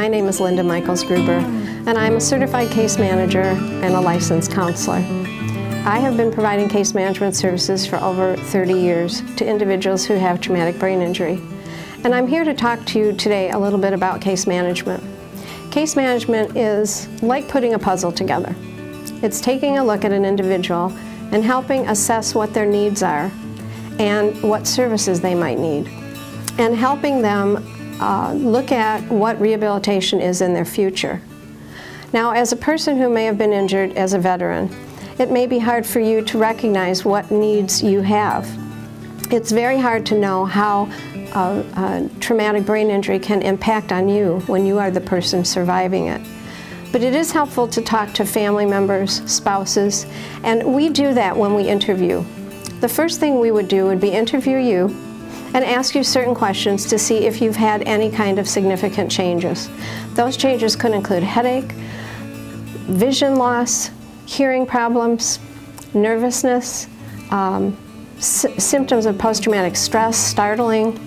My name is Linda Michaels Gruber, and I'm a certified case manager and a licensed counselor. I have been providing case management services for over 30 years to individuals who have traumatic brain injury. And I'm here to talk to you today a little bit about case management. Case management is like putting a puzzle together. It's taking a look at an individual and helping assess what their needs are and what services they might need, and helping them look at what rehabilitation is in their future. Now, as a person who may have been injured as a veteran, it may be hard for you to recognize what needs you have. It's very hard to know how traumatic brain injury can impact on you when you are the person surviving it. But it is helpful to talk to family members, spouses, and we do that when we interview. The first thing we would do would be interview you and ask you certain questions to see if you've had any kind of significant changes. Those changes could include headache, vision loss, hearing problems, nervousness, symptoms of post-traumatic stress, startling,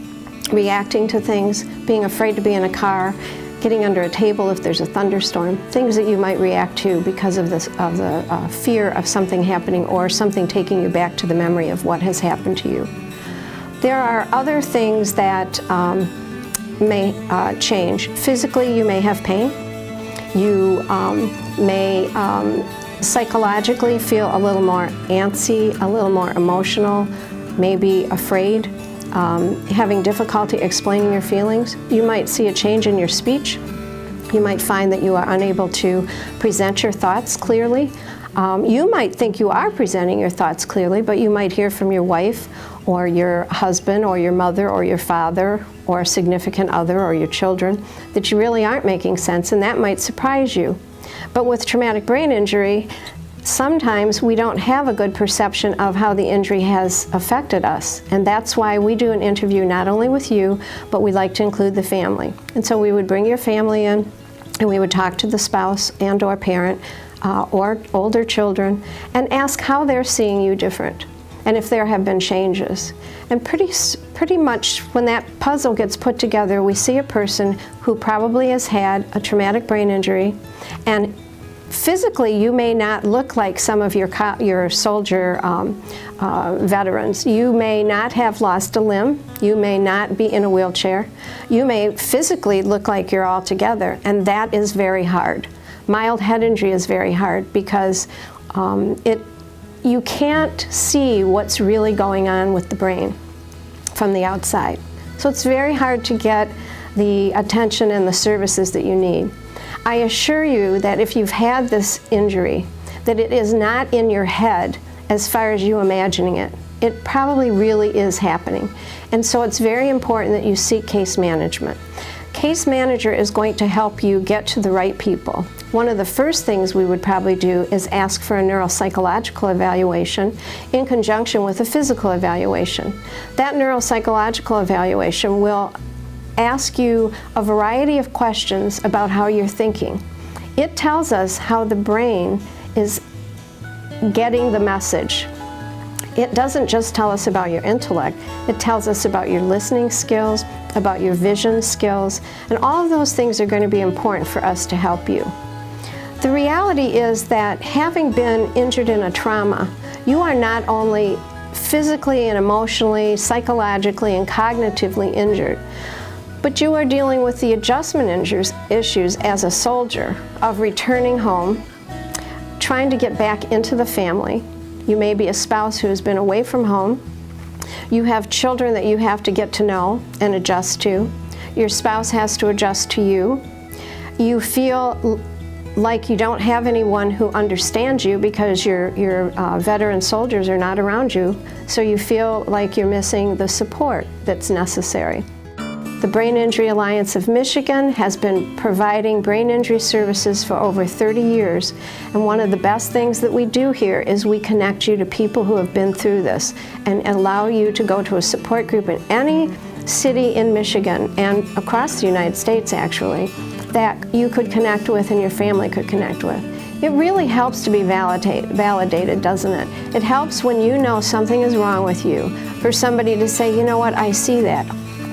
reacting to things, being afraid to be in a car, getting under a table if there's a thunderstorm, things that you might react to because of the fear of something happening or something taking you back to the memory of what has happened to you. There are other things that may change. Physically, you may have pain. You may psychologically feel a little more antsy, a little more emotional, maybe afraid, having difficulty explaining your feelings. You might see a change in your speech. You might find that you are unable to present your thoughts clearly. You might think you are presenting your thoughts clearly, but you might hear from your wife or your husband or your mother or your father or a significant other or your children that you really aren't making sense, and that might surprise you. But with traumatic brain injury, sometimes we don't have a good perception of how the injury has affected us, and that's why we do an interview not only with you, but we like to include the family. And so we would bring your family in, and we would talk to the spouse and or parent or older children and ask how they're seeing you different and if there have been changes. And pretty much when that puzzle gets put together, we see a person who probably has had a traumatic brain injury, and physically you may not look like some of your soldier veterans. You may not have lost a limb. You may not be in a wheelchair. You may physically look like you're all together, and that is very hard. Mild head injury is very hard because you can't see what's really going on with the brain from the outside. So it's very hard to get the attention and the services that you need. I assure you that if you've had this injury, that it is not in your head as far as you imagining it. It probably really is happening. And so it's very important that you seek case management. Case manager is going to help you get to the right people. One of the first things we would probably do is ask for a neuropsychological evaluation in conjunction with a physical evaluation. That neuropsychological evaluation will ask you a variety of questions about how you're thinking. It tells us how the brain is getting the message. It doesn't just tell us about your intellect, it tells us about your listening skills, about your vision skills, and all of those things are going to be important for us to help you. The reality is that having been injured in a trauma, you are not only physically and emotionally, psychologically and cognitively injured, but you are dealing with the adjustment issues as a soldier of returning home, trying to get back into the family. You may be a spouse who has been away from home. You have children that you have to get to know and adjust to. Your spouse has to adjust to you. You feel like you don't have anyone who understands you because your veteran soldiers are not around you, so you feel like you're missing the support that's necessary. The Brain Injury Alliance of Michigan has been providing brain injury services for over 30 years, and one of the best things that we do here is we connect you to people who have been through this and allow you to go to a support group in any city in Michigan and across the United States actually that you could connect with and your family could connect with. It really helps to be validated, doesn't it? It helps when you know something is wrong with you for somebody to say, you know what, I see that.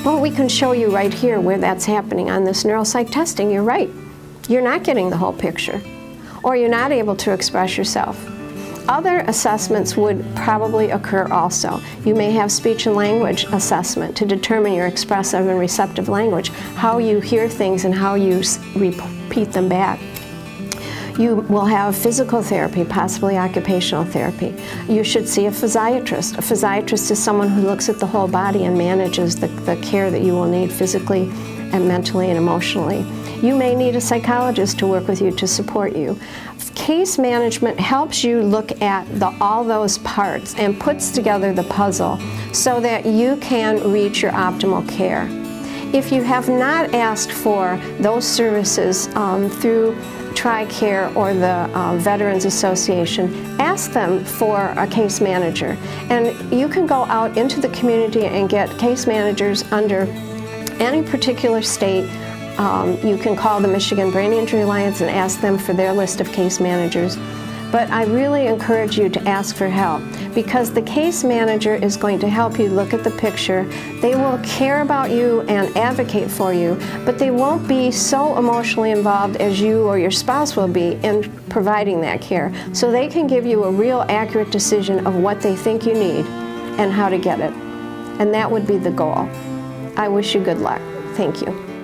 Well, we can show you right here where that's happening on this neuropsych testing. You're right. You're not getting the whole picture, or you're not able to express yourself. Other assessments would probably occur also. You may have speech and language assessment to determine your expressive and receptive language, how you hear things and how you repeat them back. You will have physical therapy, possibly occupational therapy. You should see a physiatrist. A physiatrist is someone who looks at the whole body and manages the care that you will need physically and mentally and emotionally. You may need a psychologist to work with you to support you. Case management helps you look at all those parts and puts together the puzzle so that you can reach your optimal care. If you have not asked for those services through TRICARE or the Veterans Association, ask them for a case manager. And you can go out into the community and get case managers under any particular state. You can call the Michigan Brain Injury Alliance and ask them for their list of case managers. But I really encourage you to ask for help, because the case manager is going to help you look at the picture. They will care about you and advocate for you, but they won't be so emotionally involved as you or your spouse will be in providing that care. So they can give you a real accurate decision of what they think you need and how to get it. And that would be the goal. I wish you good luck. Thank you.